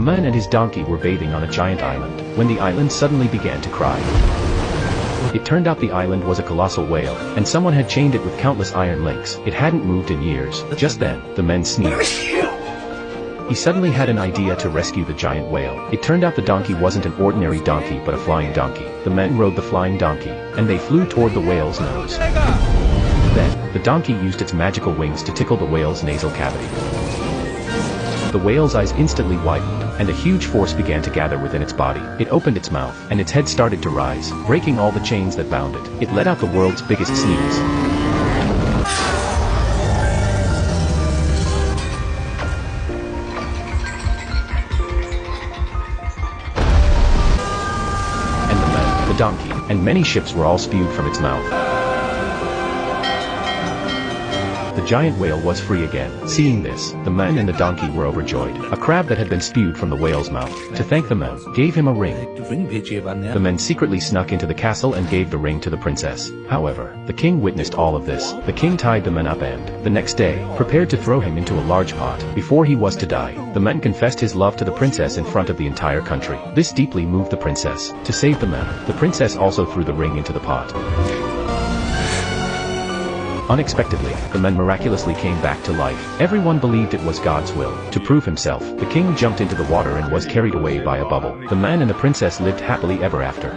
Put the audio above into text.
man and his donkey were bathing on a giant island, when the island suddenly began to cry. It turned out the island was a colossal whale, and someone had chained it with countless iron links. It hadn't moved in years. Just then, the man sneezed. He suddenly had an idea to rescue the giant whale. It turned out the donkey wasn't an ordinary donkey but a flying donkey. The men rode the flying donkey, and they flew toward the whale's nose. Then, the donkey used its magical wings to tickle the whale's nasal cavity. The whale's eyes instantly widened, and a huge force began to gather within its body. It opened its mouth, and its head started to rise, breaking all the chains that bound it. It let out the world's biggest sneeze. And the man, the donkey, and many ships were all spewed from its mouth. The giant whale was free again. Seeing this, the man and the donkey were overjoyed. A crab that had been spewed from the whale's mouth, to thank the man, gave him a ring. The men secretly snuck into the castle and gave the ring to the princess. However, the king witnessed all of this. The king tied the man up and, the next day, prepared to throw him into a large pot. Before he was to die, the man confessed his love to the princess in front of the entire country. This deeply moved the princess. To save the man, the princess also threw the ring into the pot. Unexpectedly, the man miraculously came back to life. Everyone believed it was God's will. To prove himself, the king jumped into the water and was carried away by a bubble. The man and the princess lived happily ever after.